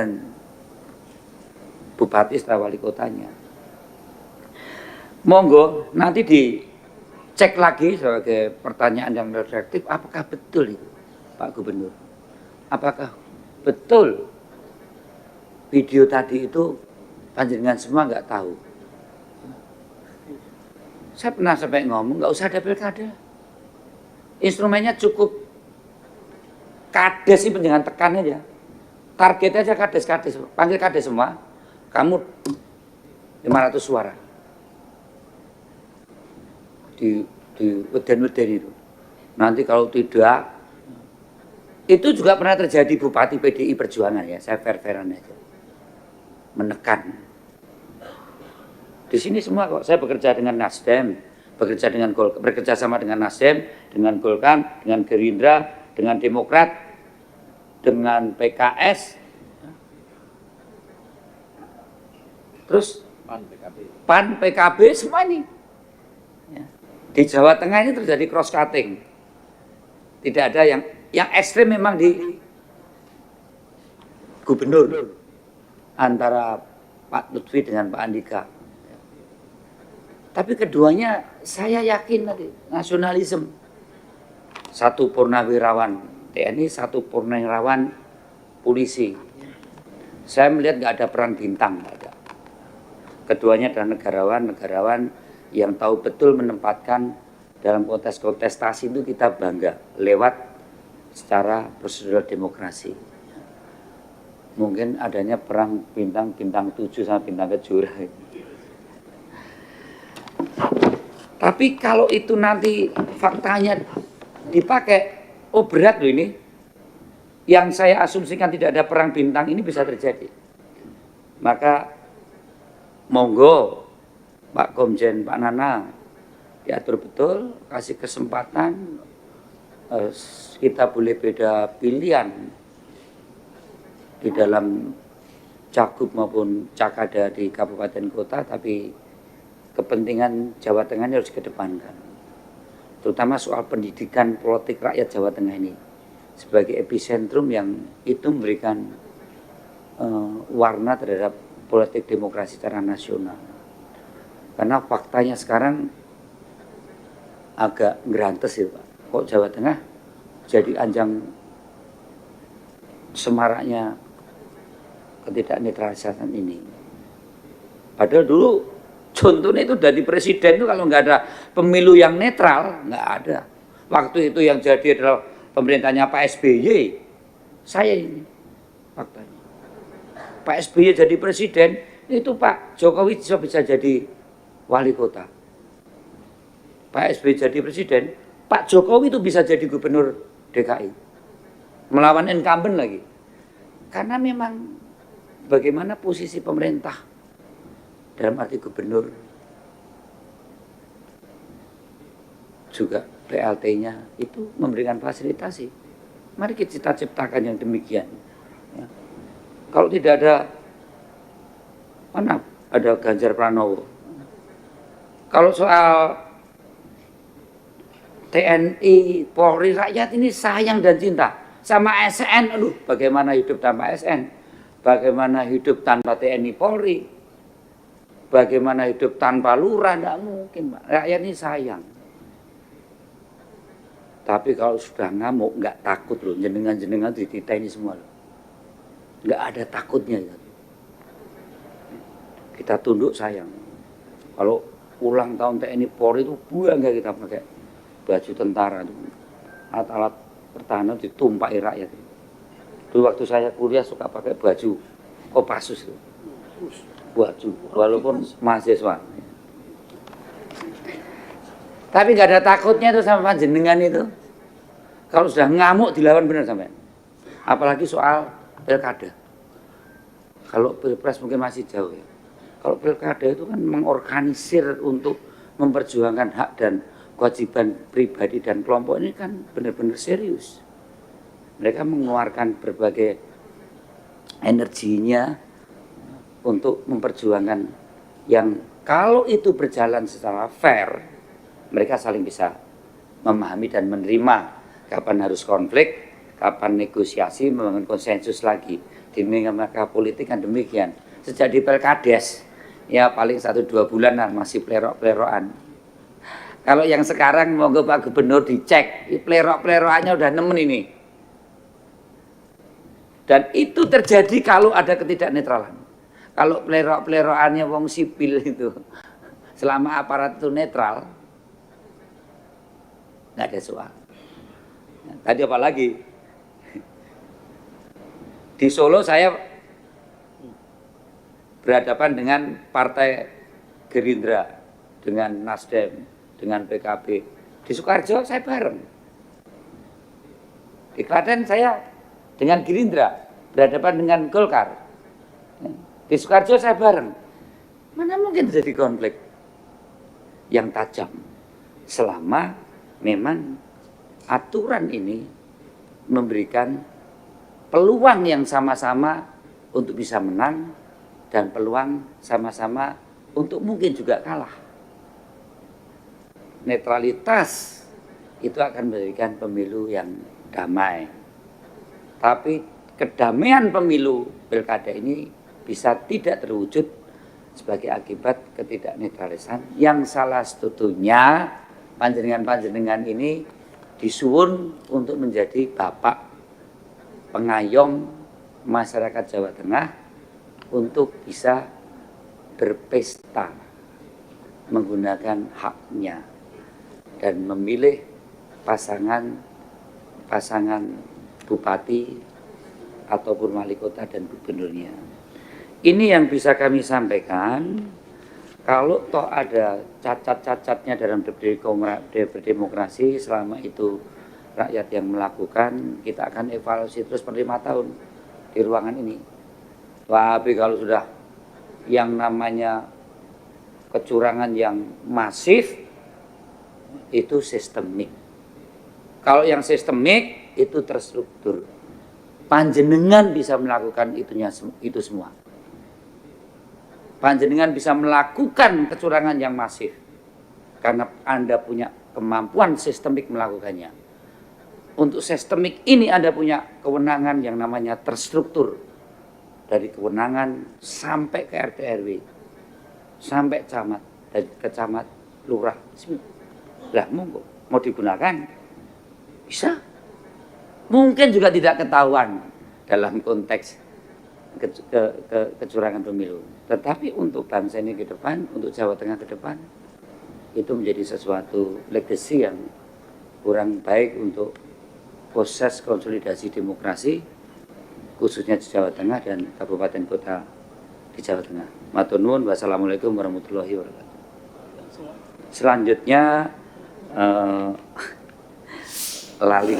dengan bupati serta wali kotanya. Monggo nanti dicek lagi sebagai pertanyaan yang reflektif, apakah betul itu Pak Gubernur? Apakah betul video tadi itu panjenengan semua nggak tahu? Saya pernah sampai ngomong nggak usah ada pilkada, instrumennya cukup kades sih, jangan tekan aja, targetnya aja kades, panggil kades semua, kamu 500 suara di weden-weden itu. Nanti kalau tidak, itu juga pernah terjadi Bupati PDI Perjuangan ya, saya fair-fairan aja, menekan. Di sini semua kok, saya bekerja dengan Nasdem, bekerja sama dengan Nasdem, dengan Golkar, dengan Gerindra, dengan Demokrat, dengan PKS, terus PAN, PKB, semua ini. Ya. Di Jawa Tengah ini terjadi cross cutting. Tidak ada yang ekstrem memang di gubernur antara Pak Lutfi dengan Pak Andika. Tapi keduanya saya yakin tadi nasionalisme. Satu purnawirawan TNI, satu purnawirawan polisi. Saya melihat nggak ada perang bintang, nggak ada. Keduanya adalah negarawan yang tahu betul menempatkan dalam konteks kontestasi itu kita bangga lewat secara prosedural demokrasi. Mungkin adanya perang bintang 7 sama bintang kejora. Tapi kalau itu nanti faktanya dipakai, oh berat loh ini. Yang saya asumsikan tidak ada perang bintang ini bisa terjadi. Maka monggo Pak Komjen, Pak Nana diatur betul, kasih kesempatan, kita boleh beda pilihan di dalam cagup maupun cakada di kabupaten kota, tapi kepentingan Jawa Tengah ini harus dikedepankan, terutama soal pendidikan politik rakyat Jawa Tengah ini sebagai epicentrum yang itu memberikan warna terhadap politik demokrasi secara nasional. Karena faktanya sekarang agak gerantes ya Pak, kok Jawa Tengah jadi anjang semaraknya ketidaknetralisan ini. Padahal dulu contohnya itu dari presiden itu kalau nggak ada pemilu yang netral, nggak ada. Waktu itu yang jadi adalah pemerintahnya Pak SBY. Saya ini faktanya. Pak SBY jadi presiden, itu Pak Jokowi bisa jadi wali kota. Pak SBY jadi presiden, Pak Jokowi itu bisa jadi gubernur DKI. Melawan incumbent lagi. Karena memang bagaimana posisi pemerintah dalam arti gubernur juga PLT-nya itu memberikan fasilitasi. Mari kita ciptakan yang demikian. Ya. Kalau tidak ada, mana ada Ganjar Pranowo. Kalau soal TNI, Polri, rakyat ini sayang dan cinta sama ASN. Aduh, bagaimana hidup tanpa ASN? Bagaimana hidup tanpa TNI, Polri? Bagaimana hidup tanpa lurah? Tidak mungkin, Pak. Rakyat ini sayang. Tapi kalau sudah ngamuk, nggak takut loh. Jenengan-jenengan di kita ini semua loh. Nggak ada takutnya. Kita tunduk sayang. Kalau ulang tahun TNI Polri itu bangga kita pakai baju tentara itu. Alat-alat pertahanan ditumpahi rakyat. Dulu waktu saya kuliah suka pakai baju Kopassus itu. Baju, walaupun mahasiswa. Tapi nggak ada takutnya itu sama panjenengan itu. Kalau sudah ngamuk dilawan benar sampai. Apalagi soal pilkada. Kalau pilpres mungkin masih jauh ya. Kalau pilkada itu kan mengorganisir untuk memperjuangkan hak dan kewajiban pribadi dan kelompok ini kan benar-benar serius. Mereka mengeluarkan berbagai energinya untuk memperjuangkan yang kalau itu berjalan secara fair, mereka saling bisa memahami dan menerima kapan harus konflik, kapan negosiasi, membangun konsensus lagi. dinamika politik kan demikian. Sejak di Pelkades, ya paling 1-2 bulan lah masih plerok-plerokan. Kalau yang sekarang monggo Pak Gubernur dicek, plerok-plerokannya udah nemen ini. Dan itu terjadi kalau ada ketidaknetralan. Kalau plerok-plerokannya wong sipil itu, selama aparat itu netral, nggak ada soal. Nah, tadi apa lagi? Di Solo saya berhadapan dengan Partai Gerindra, dengan Nasdem, dengan PKB. Di Sukoharjo saya bareng. Di Klaten saya dengan Gerindra, berhadapan dengan Golkar. Di Sukoharjo saya bareng. Mana mungkin terjadi konflik yang tajam selama memang aturan ini memberikan peluang yang sama-sama untuk bisa menang dan peluang sama-sama untuk mungkin juga kalah. Netralitas itu akan memberikan pemilu yang damai. Tapi kedamaian pemilu pilkada ini bisa tidak terwujud sebagai akibat ketidaknetralisan yang salah satunya panjenengan-panjenengan ini disuwun untuk menjadi bapak pengayom masyarakat Jawa Tengah untuk bisa berpesta menggunakan haknya dan memilih pasangan bupati ataupun wali kota dan gubernurnya. Ini yang bisa kami sampaikan. Kalau toh ada cacat-cacatnya dalam berdemokrasi, selama itu rakyat yang melakukan, kita akan evaluasi terus per 5 tahun di ruangan ini. Tapi kalau sudah yang namanya kecurangan yang masif, itu sistemik. Kalau yang sistemik itu terstruktur. Panjenengan bisa melakukan itu semua. Panjenengan bisa melakukan kecurangan yang masif karena Anda punya kemampuan sistemik melakukannya. Untuk sistemik ini Anda punya kewenangan yang namanya terstruktur. Dari kewenangan sampai ke RT RW, sampai camat, dari ke camat, lurah. Lah mau digunakan bisa. Mungkin juga tidak ketahuan dalam konteks kecurangan pemilu. Tetapi untuk bangsa ini ke depan, untuk Jawa Tengah ke depan, itu menjadi sesuatu legacy yang kurang baik untuk proses konsolidasi demokrasi, khususnya di Jawa Tengah dan kabupaten kota di Jawa Tengah. Matur nuwun, wassalamualaikum warahmatullahi wabarakatuh. Selanjutnya lali